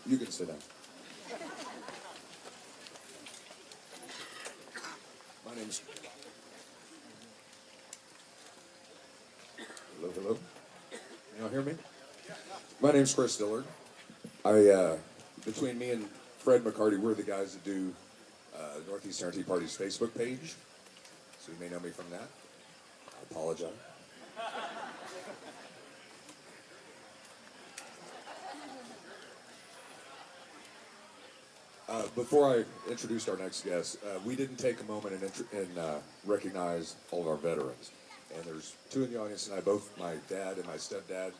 You can sit down. My name's... Hello, hello. Can y'all hear me? My name's Chris Dillard. Between me and Fred McCarty, we're the guys that do Northeast NETTP Party's Facebook page. So you may know me from that. I apologize. Before I introduced our next guest, we didn't take a moment and recognize all of our veterans. And there's two in the audience tonight, both my dad and my stepdad,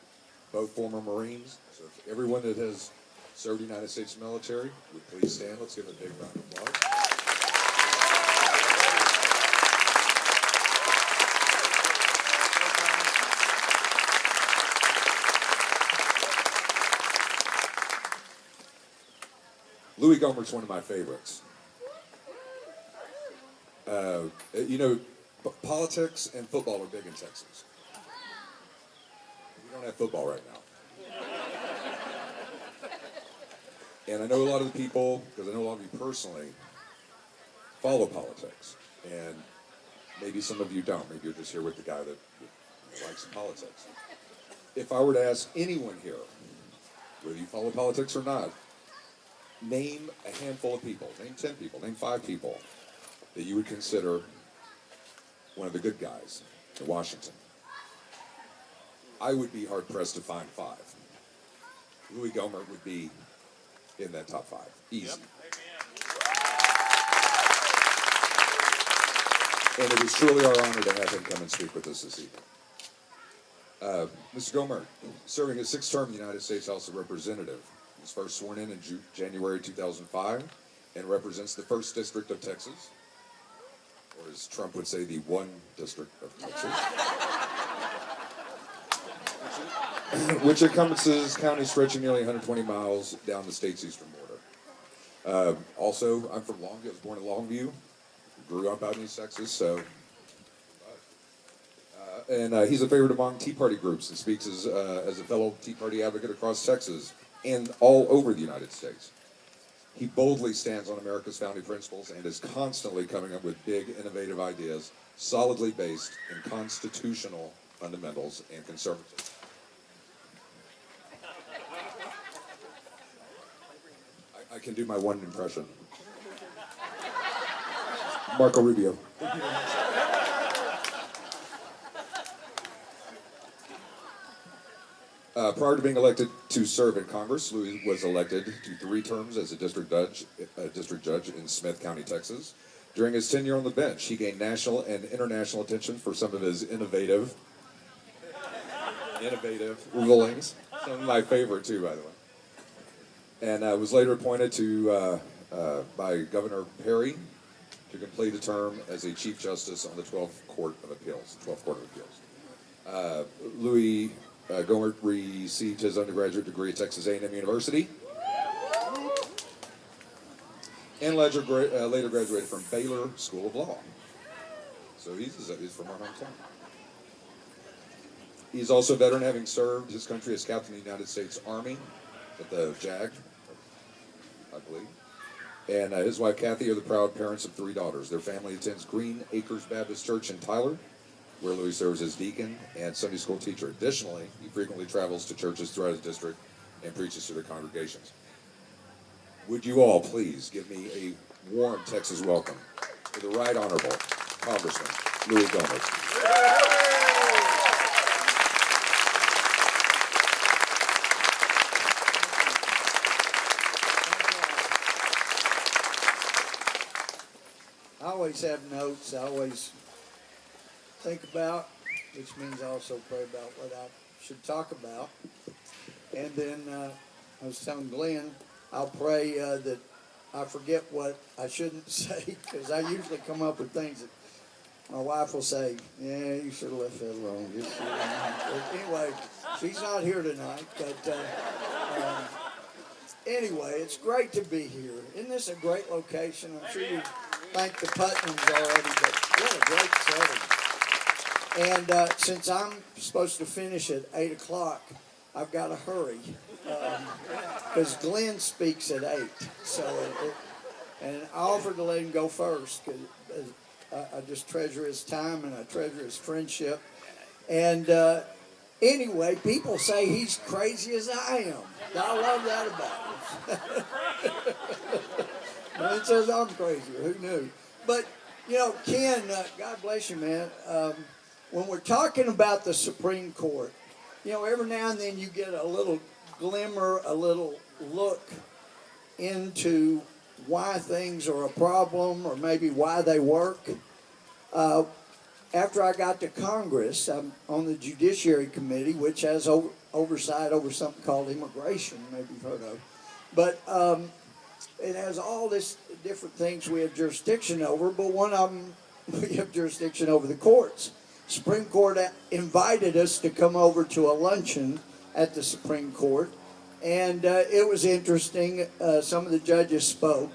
both former Marines. So if everyone that has served the United States military would please stand. Let's give them a big round of applause. Louie Gohmert's one of my favorites. Politics and football are big in Texas. We don't have football right now. And I know a lot of the people, because I know a lot of you personally, follow politics. And maybe some of you don't. Maybe you're just here with the guy that likes politics. If I were to ask anyone here, whether you follow politics or not, name a handful of people, name 10 people, name 5 people that you would consider one of the good guys in Washington. I would be hard-pressed to find 5. Louie Gohmert would be in that top 5. Easy. Yep. And it is truly our honor to have him come and speak with us this evening. Mr. Gohmert, serving his 6th term in the United States House of Representatives, he was first sworn in January 2005 and represents the 1st District of Texas, or as Trump would say, the 1 District of Texas, which encompasses counties stretching nearly 120 miles down the state's eastern border. Also, I'm from Longview. I was born in Longview, grew up out in East Texas, so... And he's a favorite among Tea Party groups and speaks as a fellow Tea Party advocate across Texas and all over the United States. He boldly stands on America's founding principles and is constantly coming up with big, innovative ideas, solidly based in constitutional fundamentals and conservatism. I can do my one impression. Marco Rubio. Prior to being elected to serve in Congress, Louie was elected to 3 terms as a district judge in Smith County, Texas. During his tenure on the bench, he gained national and international attention for some of his innovative rulings. Some of my favorite, too, by the way. And was later appointed by Governor Perry to complete a term as a Chief Justice on the 12th Court of Appeals. Louie Gohmert received his undergraduate degree at Texas A&M University and later graduated from Baylor School of Law. So he's from our hometown. He's also a veteran, having served his country as captain of the United States Army at the JAG, I believe. And his wife, Kathy, are the proud parents of 3 daughters. Their family attends Green Acres Baptist Church in Tyler, where Louie serves as deacon and Sunday school teacher. Additionally, he frequently travels to churches throughout his district and preaches to their congregations. Would you all please give me a warm Texas welcome to the Right Honorable Congressman Louie Gohmert. I always have notes. I always think about, which means I also pray about what I should talk about. And then I was telling Glenn, I'll pray that I forget what I shouldn't say, because I usually come up with things that my wife will say, yeah, you should have left that alone. Anyway, she's not here tonight, but anyway, it's great to be here. Isn't this a great location? I'm sure you thanked the Putnams already, but what a great setting. And since I'm supposed to finish at 8 o'clock, I've got to hurry because Glenn speaks at 8. So, and I offered to let him go first because I just treasure his time and I treasure his friendship. And anyway, people say he's crazy as I am. I love that about him. Glenn says I'm crazy. Who knew? But, you know, Ken, God bless you, man. When we're talking about the Supreme Court, you know, every now and then you get a little glimmer, a little look into why things are a problem or maybe why they work. After I got to Congress, I'm on the Judiciary Committee, which has oversight over something called immigration, maybe you've heard of. But it has all this different things we have jurisdiction over, but one of them we have jurisdiction over the courts. Supreme Court invited us to come over to a luncheon at the Supreme Court, and it was interesting. Some of the judges spoke,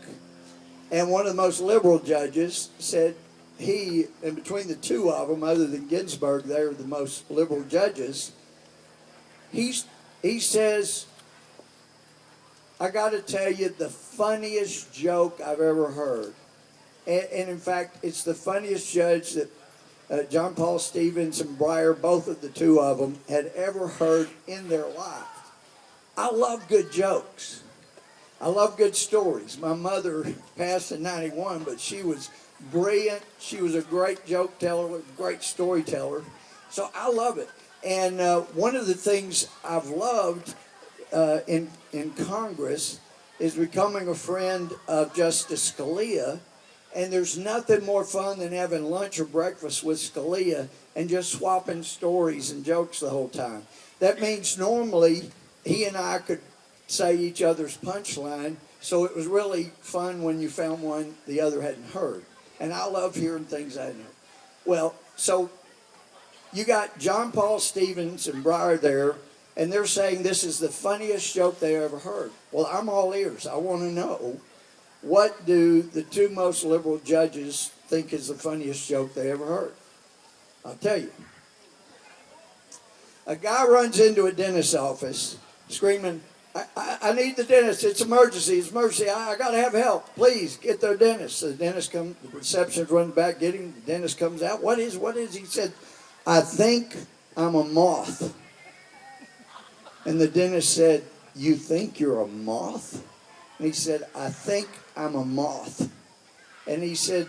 and one of the most liberal judges said and between the two of them, other than Ginsburg, they're the most liberal judges. He says, I got to tell you the funniest joke I've ever heard. And in fact, it's the funniest judge that John Paul Stevens and Breyer, both of the two of them, had ever heard in their life. I love good jokes. I love good stories. My mother passed in 91, but she was brilliant. She was a great joke teller, a great storyteller. So I love it. And one of the things I've loved in Congress is becoming a friend of Justice Scalia. And there's nothing more fun than having lunch or breakfast with Scalia and just swapping stories and jokes the whole time. That means normally he and I could say each other's punchline, so it was really fun when you found one the other hadn't heard. And I love hearing things I know. Well, so you got John Paul Stevens and Breyer there, and they're saying this is the funniest joke they ever heard. Well, I'm all ears. I want to know, what do the two most liberal judges think is the funniest joke they ever heard? I'll tell you. A guy runs into a dentist's office screaming, I need the dentist. It's emergency. It's emergency. I got to have help. Please get the dentist. So the dentist comes, the receptionist runs back, get him. The dentist comes out. What is? He said, I think I'm a moth. And the dentist said, you think you're a moth? And he said, I think I'm a moth. And he said,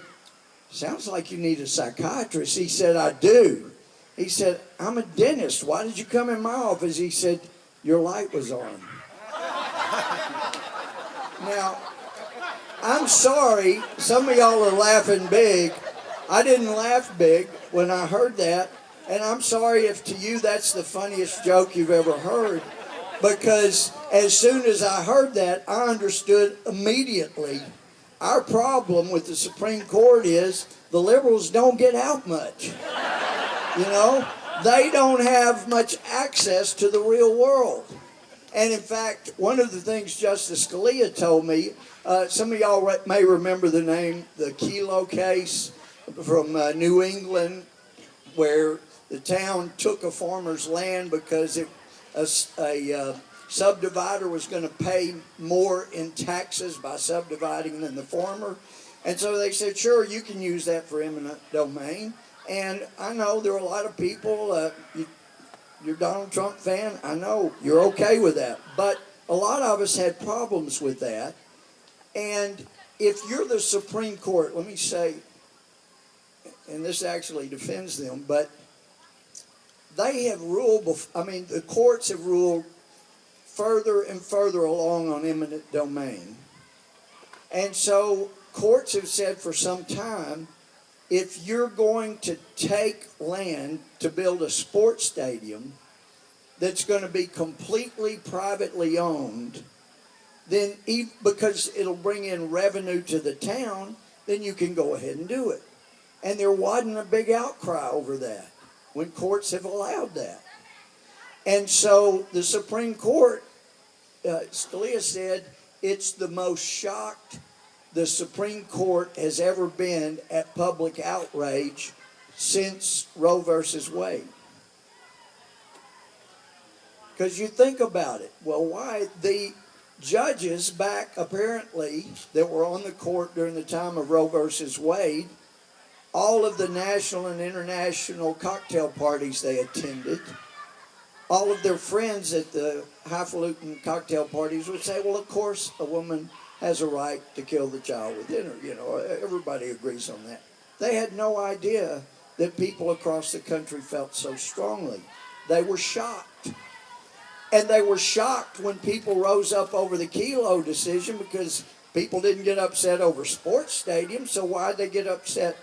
sounds like you need a psychiatrist. He said, I do. He said, I'm a dentist. Why did you come in my office? He said, your light was on. Now, I'm sorry, some of y'all are laughing big. I didn't laugh big when I heard that. And I'm sorry if to you that's the funniest joke you've ever heard. Because as soon as I heard that, I understood immediately. Our problem with the Supreme Court is the liberals don't get out much. You know, they don't have much access to the real world. And in fact, one of the things Justice Scalia told me, some of y'all may remember the name, the Kelo case from New England, where the town took a farmer's land because a subdivider was going to pay more in taxes by subdividing than the farmer. And so they said, sure, you can use that for eminent domain. And I know there are a lot of people, you're a Donald Trump fan, I know you're okay with that. But a lot of us had problems with that. And if you're the Supreme Court, let me say, and this actually defends them, but they have ruled, the courts have ruled further and further along on eminent domain. And so courts have said for some time, if you're going to take land to build a sports stadium that's going to be completely privately owned, then because it'll bring in revenue to the town, then you can go ahead and do it. And there wasn't a big outcry over that when courts have allowed that. And so the Supreme Court, Scalia said, it's the most shocked the Supreme Court has ever been at public outrage since Roe versus Wade. Because you think about it. Well, why? The judges back, apparently, that were on the court during the time of Roe versus Wade, all of the national and international cocktail parties they attended, all of their friends at the highfalutin cocktail parties would say, well, of course, a woman has a right to kill the child within her. You know, everybody agrees on that. They had no idea that people across the country felt so strongly. They were shocked. And they were shocked when people rose up over the Kelo decision, because people didn't get upset over sports stadiums, so why'd they get upset?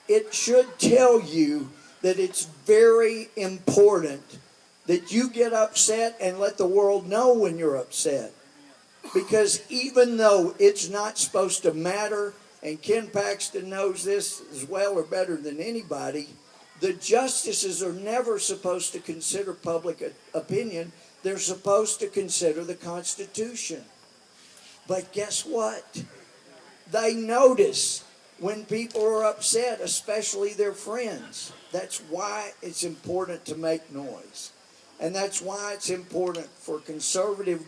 It should tell you that it's very important that you get upset and let the world know when you're upset. Because even though it's not supposed to matter, and Ken Paxton knows this as well or better than anybody, the justices are never supposed to consider public opinion. They're supposed to consider the Constitution. But guess what? They notice when people are upset, especially their friends. That's why it's important to make noise. And that's why it's important for conservative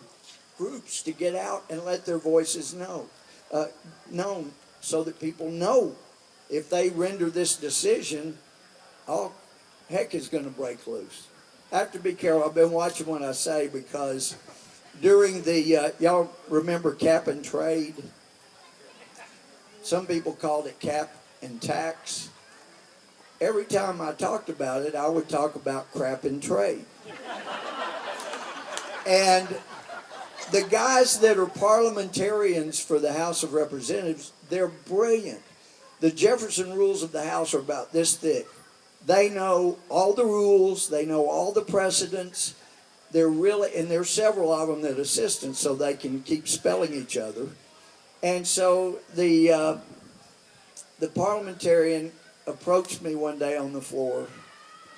groups to get out and let their voices known, so that people know if they render this decision, all heck is going to break loose. I have to be careful. I've been watching what I say, because during the, y'all remember cap and trade? Some people called it cap and tax. Every time I talked about it, I would talk about crap and trade. And the guys that are parliamentarians for the House of Representatives, they're brilliant. The Jefferson rules of the House are about this thick. They know all the rules. They know all the precedents. They're really, and there's several of them that are assistants, so they can keep spelling each other. And so the parliamentarian approached me one day on the floor,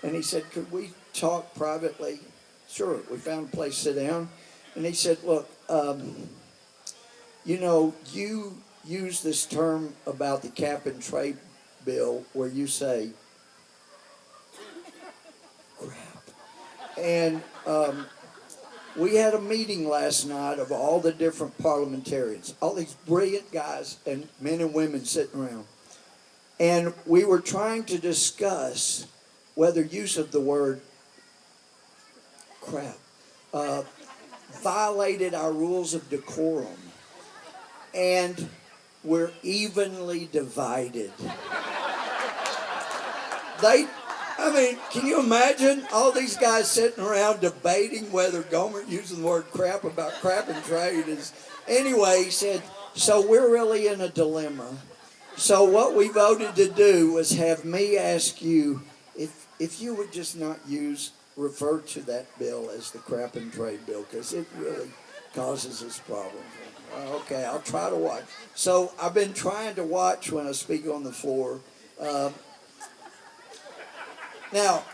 and he said, could we talk privately? Sure. We found a place to sit down. And he said, look, you know, you use this term about the cap and trade bill where you say, crap. And we had a meeting last night of all the different parliamentarians, all these brilliant guys and men and women sitting around. And we were trying to discuss whether use of the word crap violated our rules of decorum. And we're evenly divided. Can you imagine all these guys sitting around debating whether Gohmert using the word crap about crap and trade is... Anyway, he said, so we're really in a dilemma. So what we voted to do was have me ask you if you would just not refer to that bill as the crap and trade bill, because it really causes us problems. Okay, I'll try to watch. So I've been trying to watch when I speak on the floor. Now,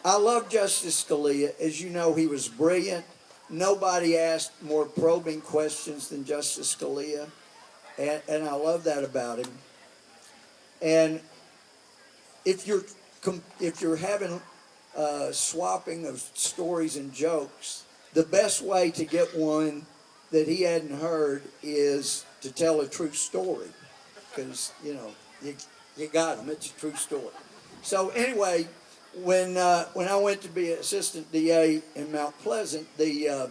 I love Justice Scalia. As you know, he was brilliant. Nobody asked more probing questions than Justice Scalia, and I love that about him. And if you're having swapping of stories and jokes, the best way to get one that he hadn't heard is to tell a true story, because you know you got him. It's a true story. So anyway, when I went to be assistant DA in Mount Pleasant, the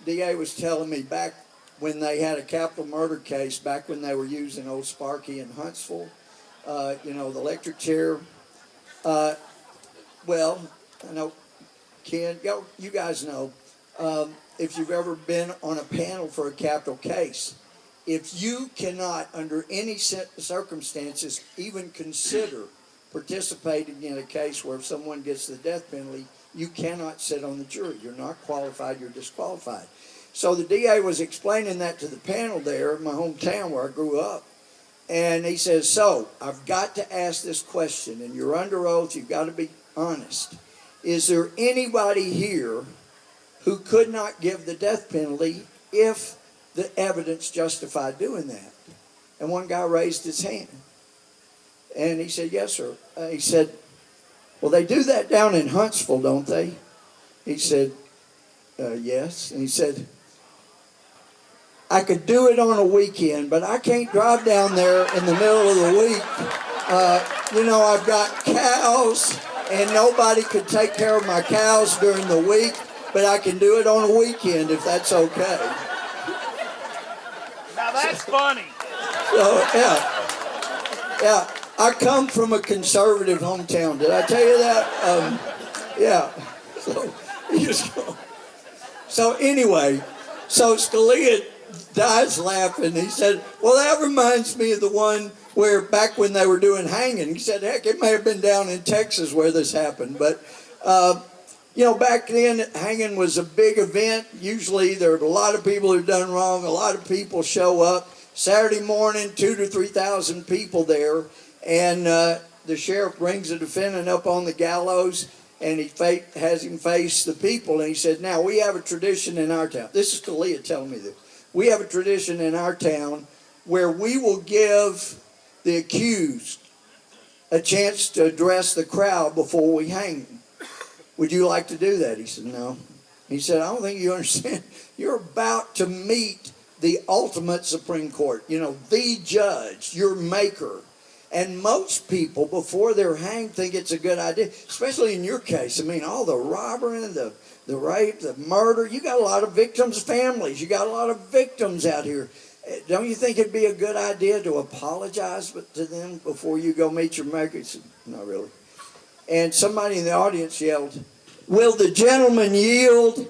DA was telling me back when they had a capital murder case, back when they were using old Sparky in Huntsville, the electric chair. Well, I know, Ken, you guys know, if you've ever been on a panel for a capital case, if you cannot, under any circumstances, even consider participating in a case where someone gets the death penalty, you cannot sit on the jury. You're not qualified, you're disqualified. So the DA was explaining that to the panel there in my hometown where I grew up. And he says, so I've got to ask this question, and you're under oath, you've got to be honest. Is there anybody here who could not give the death penalty if the evidence justified doing that? And one guy raised his hand. And he said, yes, sir. He said, well, they do that down in Huntsville, don't they? He said, yes. And he said, I could do it on a weekend, but I can't drive down there in the middle of the week. I've got cows, and nobody could take care of my cows during the week, but I can do it on a weekend if that's okay. Now that's funny. So, yeah. I come from a conservative hometown. Did I tell you that? Yeah. So, you just go. So anyway, so Scalia dies laughing. He said, well, that reminds me of the one where back when they were doing hanging. He said, heck, it may have been down in Texas where this happened. But, back then, hanging was a big event. Usually there were a lot of people who've done wrong. A lot of people show up. Saturday morning, 2,000 to 3,000 people there. And the sheriff brings the defendant up on the gallows, and he has him face the people. And he said, now, we have a tradition in our town. This is Scalia telling me this. We have a tradition in our town where we will give the accused a chance to address the crowd before we hang them. Would you like to do that? He said, no. He said, I don't think you understand. You're about to meet the ultimate Supreme Court, the judge, your maker. And most people, before they're hanged, think it's a good idea, especially in your case. I mean, all the robbery, the rape, the murder. You got a lot of victims' families. You got a lot of victims out here. Don't you think it'd be a good idea to apologize to them before you go meet your maker? He said, not really. And somebody in the audience yelled, will the gentleman yield?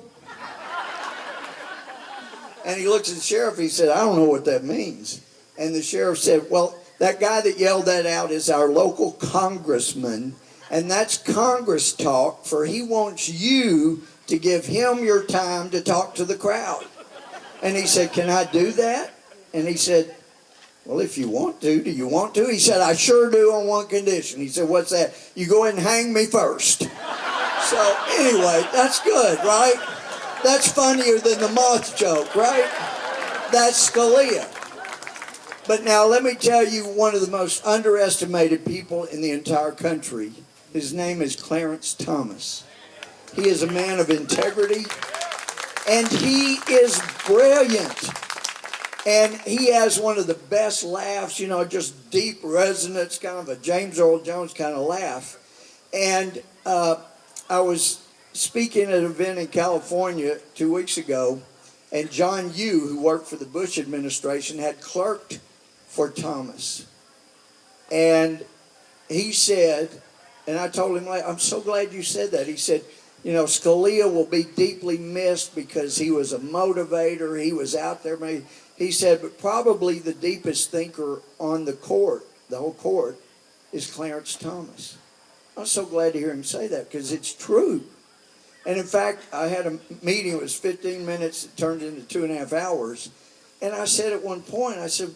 And he looks at the sheriff. He said, I don't know what that means. And the sheriff said, well, that guy that yelled that out is our local congressman. And that's Congress talk, for he wants you to give him your time to talk to the crowd. And he said, can I do that? And he said, well, if you want to. Do you want to? He said, I sure do on one condition. He said, what's that? You go ahead and hang me first. So anyway, that's good, right? That's funnier than the moth joke, right? That's Scalia. But now let me tell you one of the most underestimated people in the entire country. His name is Clarence Thomas. He is a man of integrity, and he is brilliant. And he has one of the best laughs, just deep resonance, kind of a James Earl Jones kind of laugh. And I was speaking at an event in California 2 weeks ago, and John Yoo, who worked for the Bush administration, had clerked for Thomas. And he said, and I told him, I'm so glad you said that. He said, Scalia will be deeply missed because he was a motivator. He was out there. He said, but probably the deepest thinker on the court, the whole court, is Clarence Thomas. I'm so glad to hear him say that because it's true. And in fact, I had a meeting. It was 15 minutes. It turned into 2.5 hours. And I said at one point, I said,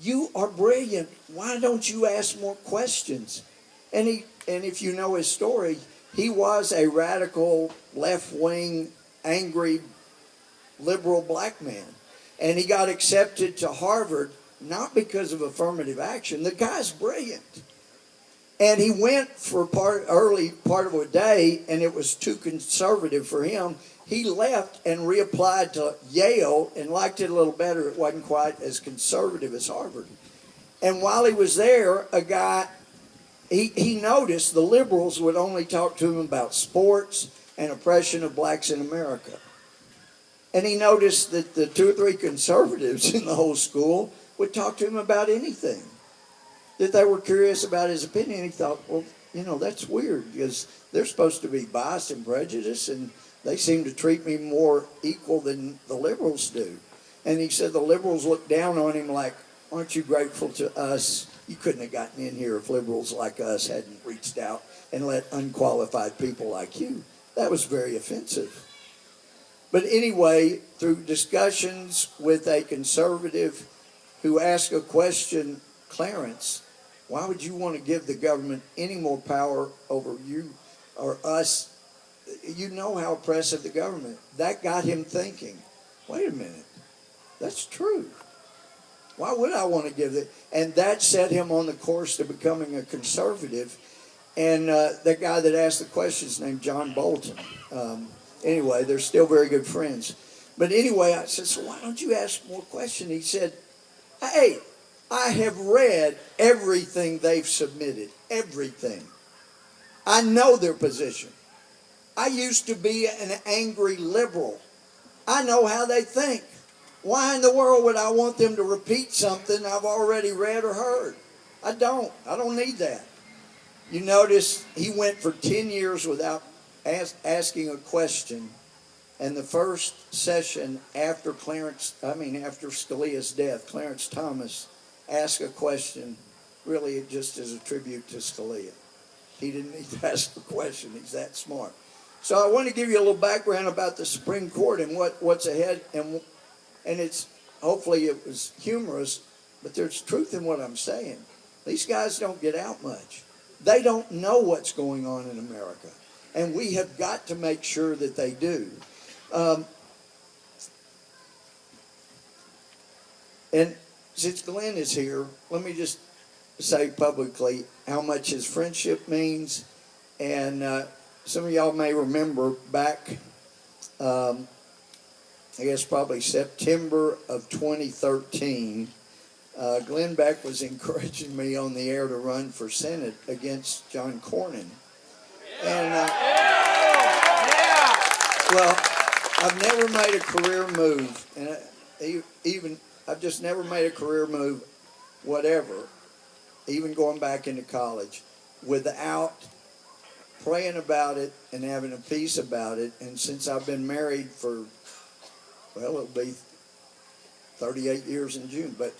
you are brilliant. Why don't you ask more questions? And if you know his story, he was a radical, left-wing, angry, liberal black man. And he got accepted to Harvard, not because of affirmative action. The guy's brilliant. And he went for early part of a day, and it was too conservative for him. He left and reapplied to Yale and liked it a little better. It wasn't quite as conservative as Harvard. And while he was there, a guy, he noticed the liberals would only talk to him about sports and oppression of blacks in America. And he noticed that the 2 or 3 conservatives in the whole school would talk to him about anything, that they were curious about his opinion. He thought, well, that's weird because they're supposed to be biased and prejudiced, and they seem to treat me more equal than the liberals do. And he said the liberals looked down on him like, aren't you grateful to us? You couldn't have gotten in here if liberals like us hadn't reached out and let unqualified people like you. That was very offensive. But anyway, through discussions with a conservative who asked a question, Clarence, why would you want to give the government any more power over you or us? You know how oppressive the government. That got him thinking, wait a minute, that's true. Why would I want to give it? And that set him on the course to becoming a conservative. And that guy that asked the question is named John Bolton. Anyway, they're still very good friends. But anyway, I said, so why don't you ask more questions? He said, hey, I have read everything they've submitted, everything. I know their position. I used to be an angry liberal. I know how they think. Why in the world would I want them to repeat something I've already read or heard? I don't. I don't need that. You notice he went for 10 years without asking a question. And the first session after after Scalia's death, Clarence Thomas asked a question, really just as a tribute to Scalia. He didn't need to ask a question. He's that smart. So I want to give you a little background about the Supreme Court and what's ahead. And it's, hopefully it was humorous, but there's truth in what I'm saying. These guys don't get out much. They don't know what's going on in America. And we have got to make sure that they do. And since Glenn is here, let me just say publicly how much his friendship means. And some of y'all may remember back, I guess probably September of 2013, Glenn Beck was encouraging me on the air to run for Senate against John Cornyn. And, well, I've never made a career move, and I've just never made a career move, whatever, even going back into college, without praying about it and having a peace about it. And since I've been married for, well, it'll be 38 years in June, but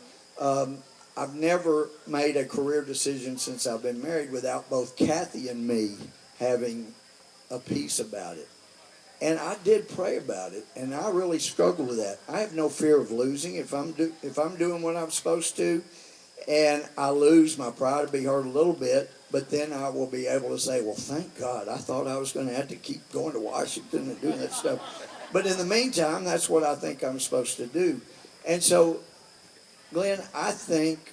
I've never made a career decision since I've been married without both Kathy and me having a peace about it. And I did pray about it, and I really struggle with that. I have no fear of losing if I'm doing what I'm supposed to, and I lose, my pride will be hurt a little bit, but then I will be able to say, well, thank God, I thought I was going to have to keep going to Washington and doing that stuff. But in the meantime, that's what I think I'm supposed to do. And so, Glenn, I think,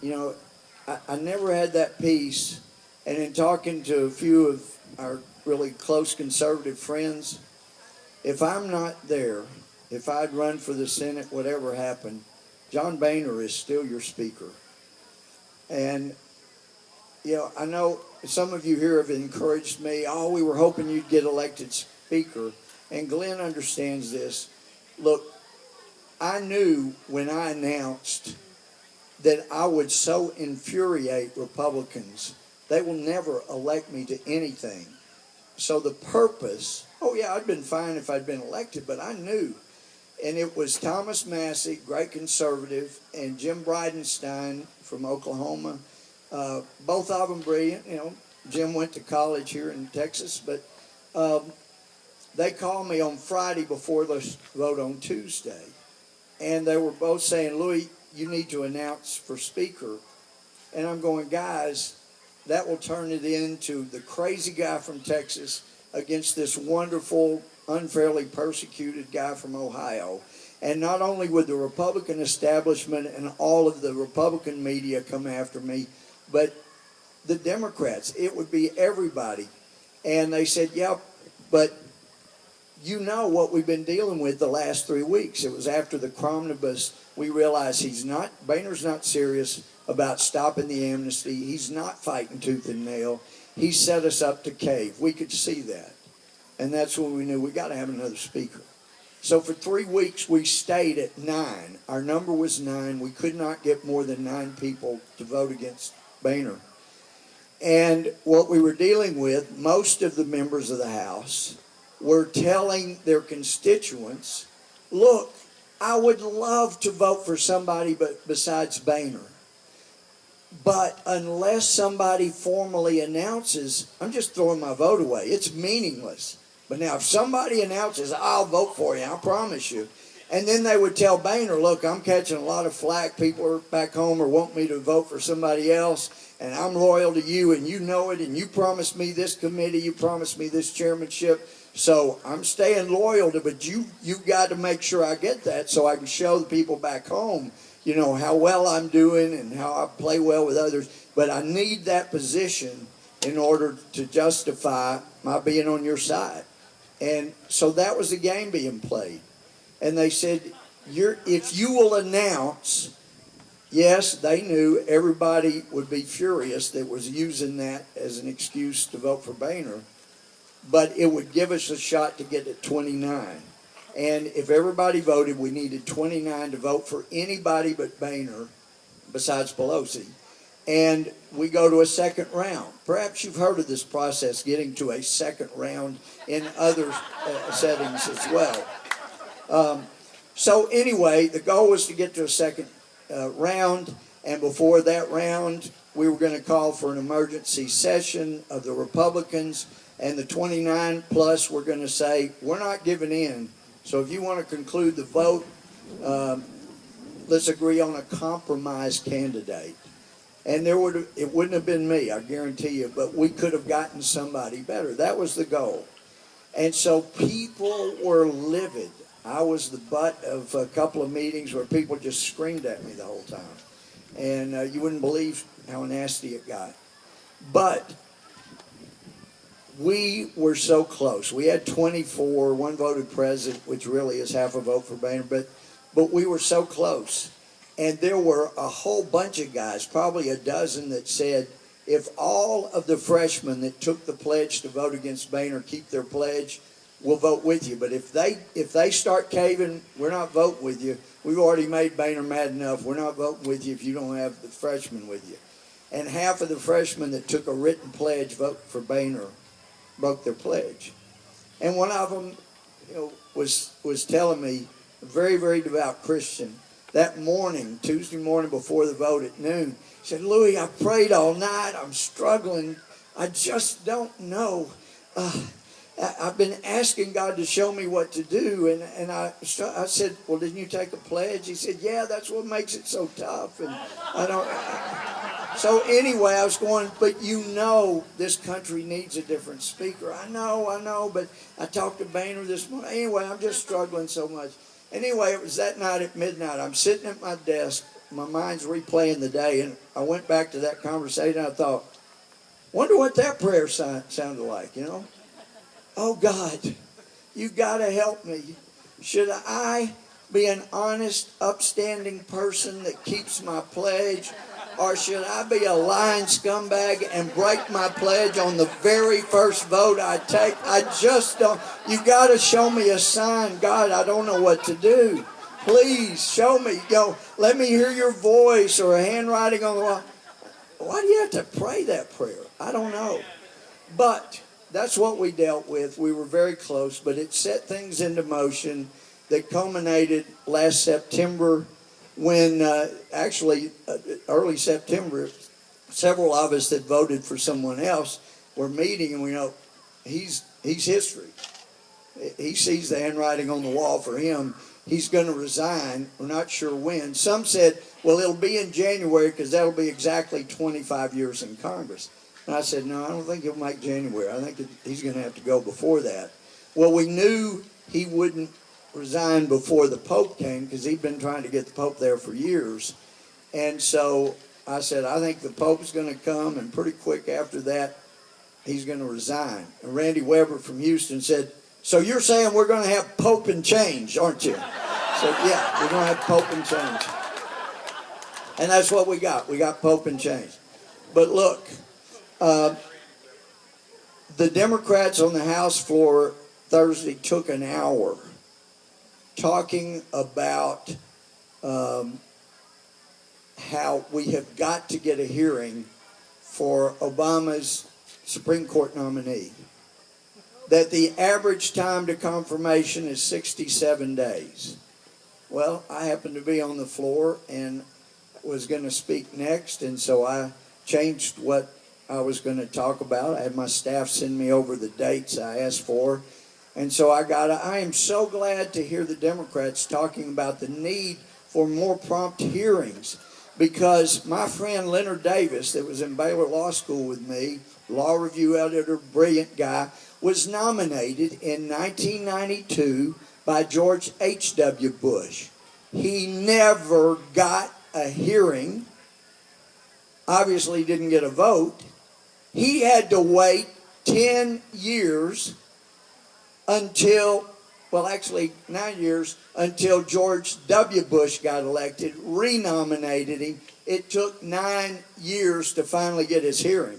I never had that peace, and in talking to a few of our really close conservative friends, if I'm not there, if I'd run for the Senate, whatever happened, John Boehner is still your speaker. And, I know some of you here have encouraged me, we were hoping you'd get elected speaker. And Glenn understands this. Look, I knew when I announced that I would so infuriate Republicans, they will never elect me to anything. So the purpose, I'd been fine if I'd been elected, but I knew. And it was Thomas Massey, great conservative, and Jim Bridenstine from Oklahoma. Both of them brilliant. Jim went to college here in Texas, but they called me on Friday before the vote on Tuesday. And they were both saying, Louie, you need to announce for speaker. And I'm going, guys, that will turn it into the crazy guy from Texas against this wonderful, unfairly persecuted guy from Ohio. And not only would the Republican establishment and all of the Republican media come after me, but the Democrats. It would be everybody. And they said, but you know what we've been dealing with the last 3 weeks. It was after the Cromnibus, we realized Boehner's not serious about stopping the amnesty. He's not fighting tooth and nail. He set us up to cave. We could see that. And that's when we knew we got to have another speaker. So for 3 weeks, we stayed at 9. Our number was 9. We could not get more than 9 people to vote against Boehner. And what we were dealing with, most of the members of the House were telling their constituents, look, I would love to vote for somebody besides Boehner. But unless somebody formally announces, I'm just throwing my vote away. It's meaningless. But now if somebody announces, I'll vote for you, I promise you. And then they would tell Boehner, look, I'm catching a lot of flack. People are back home or want me to vote for somebody else. And I'm loyal to you, and you know it. And you promised me this committee. You promised me this chairmanship. So I'm staying loyal to, but you've got to make sure I get that so I can show the people back home, how well I'm doing and how I play well with others. But I need that position. in order to justify my being on your side. And so that was the game being played. And they said, if you will announce, yes, they knew everybody would be furious that was using that as an excuse to vote for Boehner, but it would give us a shot to get to 29. And if everybody voted, we needed 29 to vote for anybody but Boehner, besides Pelosi. And we go to a second round. Perhaps you've heard of this process, getting to a second round in other settings as well. So anyway, the goal was to get to a second round, and before that round, we were going to call for an emergency session of the Republicans, and the 29 plus were going to say, we're not giving in. So if you want to conclude the vote, let's agree on a compromise candidate. And it wouldn't have been me, I guarantee you, but we could have gotten somebody better. That was the goal. And so people were livid. I was the butt of a couple of meetings where people just screamed at me the whole time. And you wouldn't believe how nasty it got. But we were so close. We had 24, one voted president, which really is half a vote for Boehner, but we were so close. And there were a whole bunch of guys, probably a dozen, that said, if all of the freshmen that took the pledge to vote against Boehner keep their pledge, we'll vote with you. But if they start caving, we're not voting with you. We've already made Boehner mad enough. We're not voting with you if you don't have the freshmen with you. And half of the freshmen that took a written pledge vote for Boehner broke their pledge. And one of them, was telling me, a very, very devout Christian, that morning, Tuesday morning before the vote at noon, he said, Louie, I prayed all night. I'm struggling. I just don't know. I've been asking God to show me what to do. And I said, well, didn't you take a pledge? He said, yeah, that's what makes it so tough. And I don't. So anyway, I was going, but this country needs a different speaker. I know, but I talked to Boehner this morning. Anyway, I'm just struggling so much. Anyway, it was that night at midnight. I'm sitting at my desk. My mind's replaying the day, and I went back to that conversation. I thought, wonder what that prayer sounded like, Oh, God, you got to help me. Should I be an honest, upstanding person that keeps my pledge, or should I be a lying scumbag and break my pledge on the very first vote I take? I just don't. You got to show me a sign. God, I don't know what to do. Please show me. Let me hear your voice or a handwriting on the wall. Why do you have to pray that prayer? I don't know. But that's what we dealt with. We were very close, but it set things into motion that culminated last September when early September, several of us that voted for someone else were meeting, and we know he's history. He sees the handwriting on the wall for him. He's going to resign. We're not sure when. Some said, well, it'll be in January because that'll be exactly 25 years in Congress. And I said, no, I don't think he'll make January. I think he's going to have to go before that. Well, we knew he wouldn't resign before the Pope came because he'd been trying to get the Pope there for years. And so I said, I think the Pope's going to come, and pretty quick after that, he's going to resign. And Randy Weber from Houston said, so you're saying we're going to have Pope and change, aren't you? So yeah, we're going to have Pope and change. And that's what we got. We got Pope and change. But look, the Democrats on the House floor Thursday took an hour talking about how we have got to get a hearing for Obama's Supreme Court nominee. That the average time to confirmation is 67 days. Well, I happened to be on the floor and was going to speak next, and so I changed what I was going to talk about. I had my staff send me over the dates I asked for. And so I am so glad to hear the Democrats talking about the need for more prompt hearings, because my friend Leonard Davis, that was in Baylor Law School with me, law review editor, brilliant guy, was nominated in 1992 by George H.W. Bush. He never got a hearing, obviously didn't get a vote, He had to wait 10 years until, well, actually 9 years, until George W. Bush got elected, renominated him. It took 9 years to finally get his hearing.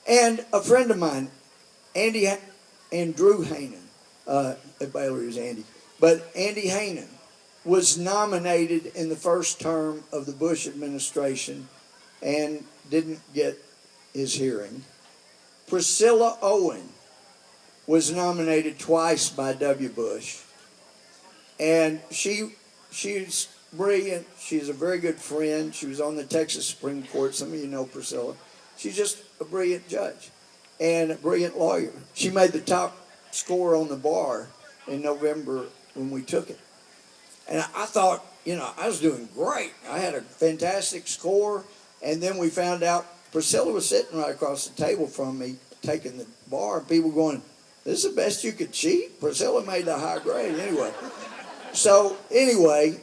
And a friend of mine, Andrew Hanen, at Baylor is Andy, but Andy Hanen was nominated in the first term of the Bush administration and didn't get his hearing. Priscilla Owen was nominated twice by W. Bush, and she's brilliant. She's a very good friend. She was on the Texas Supreme Court. Some of you know Priscilla. She's just a brilliant judge and a brilliant lawyer. She made the top score on the bar in November when we took it. And I thought, I was doing great. I had a fantastic score. And then we found out Priscilla was sitting right across the table from me taking the bar. And people going, this is the best you could cheat? Priscilla made the high grade anyway. So anyway,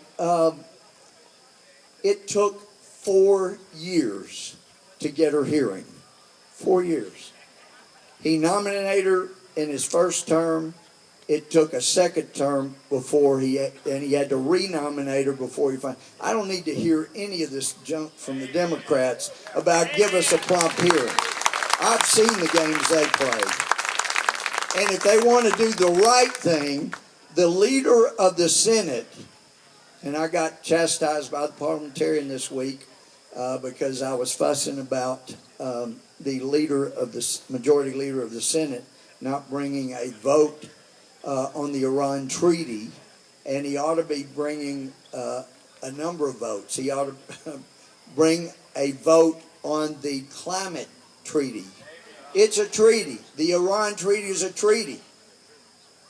it took 4 years to get her hearing. 4 years. He nominated her in his first term. It took a second term before he had to renominate her before he finally. I don't need to hear any of this junk from the Democrats about give us a prompt hearing. I've seen the games they play. And if they want to do the right thing, the leader of the Senate, and I got chastised by the parliamentarian this week because I was fussing about the majority leader of the Senate not bringing a vote on the Iran treaty, and he ought to be bringing a number of votes. He ought to bring a vote on the climate treaty. It's a treaty. The Iran treaty is a treaty.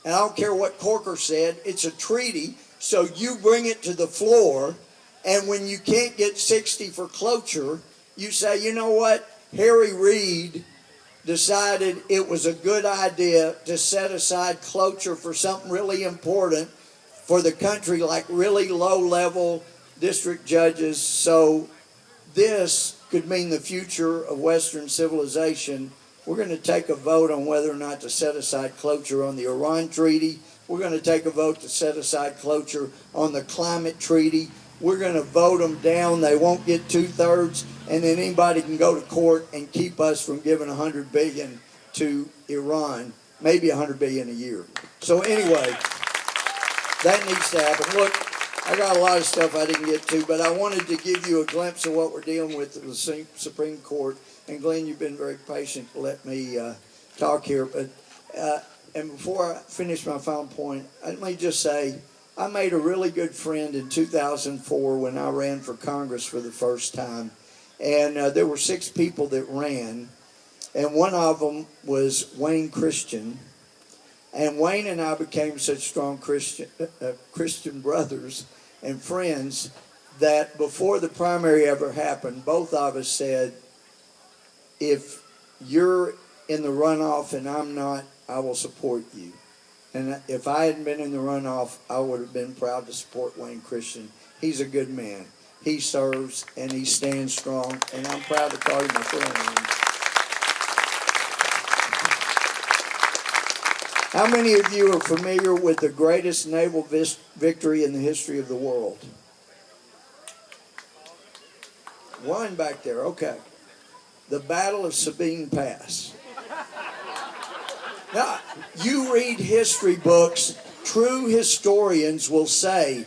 And I don't care what Corker said, it's a treaty, so you bring it to the floor, and when you can't get 60 for cloture, you say, you know what, Harry Reid decided it was a good idea to set aside cloture for something really important for the country, like really low-level district judges. So this could mean the future of Western civilization. We're going to take a vote on whether or not to set aside cloture on the Iran treaty. We're going to take a vote to set aside cloture on the climate treaty. We're going to vote them down. They won't get 2/3, and then anybody can go to court and keep us from giving $100 billion to Iran, maybe $100 billion a year. So anyway, that needs to happen. Look, I got a lot of stuff I didn't get to, but I wanted to give you a glimpse of what we're dealing with at the Supreme Court. And Glenn, you've been very patient to let me talk here. But and before I finish my final point, let me just say, I made a really good friend in 2004 when I ran for Congress for the first time. And there were 6 people that ran, and one of them was Wayne Christian. And Wayne and I became such strong Christian brothers and friends that before the primary ever happened, both of us said, if you're in the runoff and I'm not, I will support you. And if I hadn't been in the runoff, I would have been proud to support Wayne Christian. He's a good man. He serves and he stands strong, and I'm proud to call him a friend. How many of you are familiar with the greatest naval victory in the history of the world? One back there, okay. The Battle of Sabine Pass. Now, you read history books, true historians will say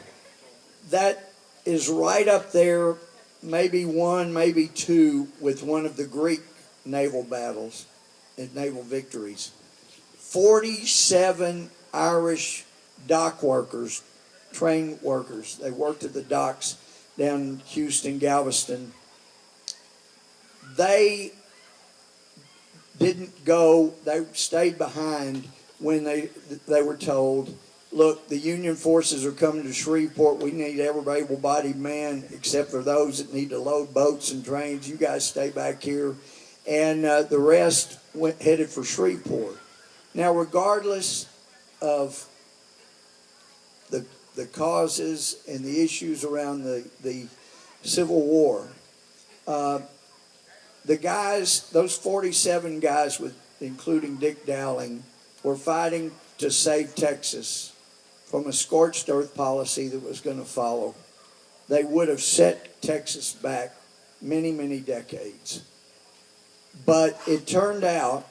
that is right up there, maybe 1, maybe 2, with one of the Greek naval battles and naval victories. 47 Irish dock workers, train workers, they worked at the docks down in Houston, Galveston. They didn't go, they stayed behind when they were told, look, the Union forces are coming to Shreveport. We need every able-bodied man except for those that need to load boats and trains. You guys stay back here. And the rest headed for Shreveport. Now, regardless of the causes and the issues around the Civil War, the guys, those 47 guys, with including Dick Dowling, were fighting to save Texas from a scorched earth policy that was going to follow. They would have set Texas back many, many decades. But it turned out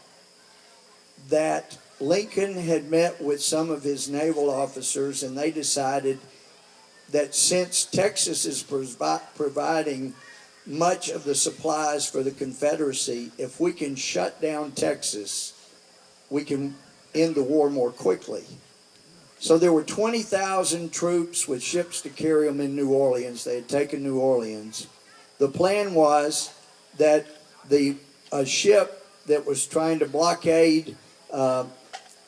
that Lincoln had met with some of his naval officers, and they decided that since Texas is providing much of the supplies for the Confederacy, if we can shut down Texas, we can end the war more quickly. So there were 20,000 troops with ships to carry them in New Orleans. They had taken New Orleans. The plan was that a ship that was trying to blockade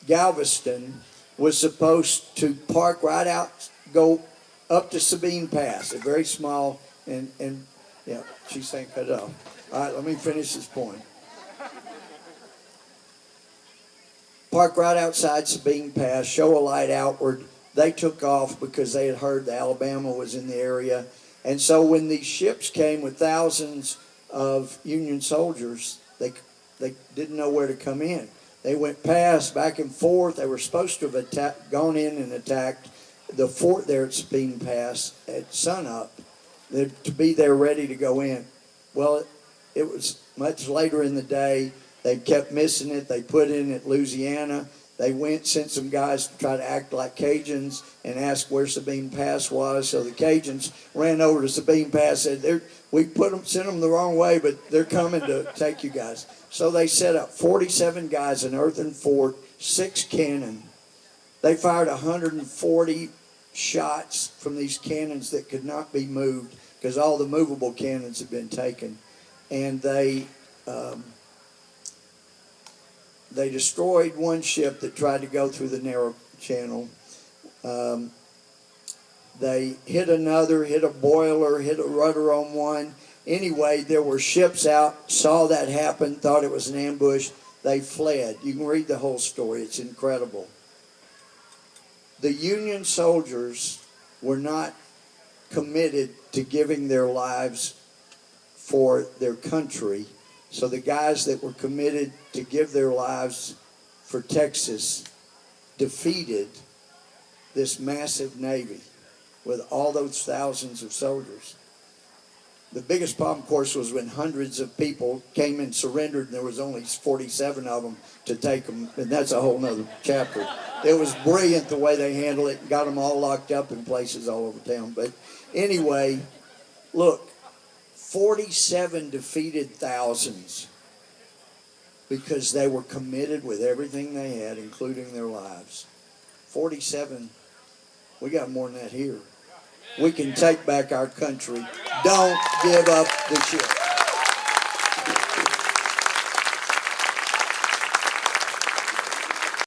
Galveston was supposed to park right out, go up to Sabine Pass, a very small, and yeah, she's saying cut it off. All right, let me finish this point. Park right outside Sabine Pass, show a light outward. They took off because they had heard the Alabama was in the area. And so when these ships came with thousands of Union soldiers, they didn't know where to come in. They went past, back and forth. They were supposed to have gone in and attacked the fort there at Sabine Pass at sunup, to be there ready to go in. Well, it was much later in the day. They kept missing it. They put in at Louisiana. They sent some guys to try to act like Cajuns and ask where Sabine Pass was. So the Cajuns ran over to Sabine Pass and said, we sent them the wrong way, but they're coming to take you guys. So they set up 47 guys, an earthen fort, 6 cannon. They fired 140 shots from these cannons that could not be moved because all the movable cannons had been taken. And they destroyed one ship that tried to go through the narrow channel. They hit another, hit a boiler, hit a rudder on one. Anyway, there were ships out, saw that happen, thought it was an ambush. They fled. You can read the whole story. It's incredible. The Union soldiers were not committed to giving their lives for their country. So the guys that were committed to give their lives for Texas defeated this massive Navy with all those thousands of soldiers. The biggest problem, of course, was when hundreds of people came and surrendered, and there was only 47 of them to take them, and that's a whole nother chapter. It was brilliant the way they handled it and got them all locked up in places all over town. But anyway, look, 47 defeated thousands because they were committed with everything they had, including their lives. 47, we got more than that here. We can take back our country. Don't give up the ship.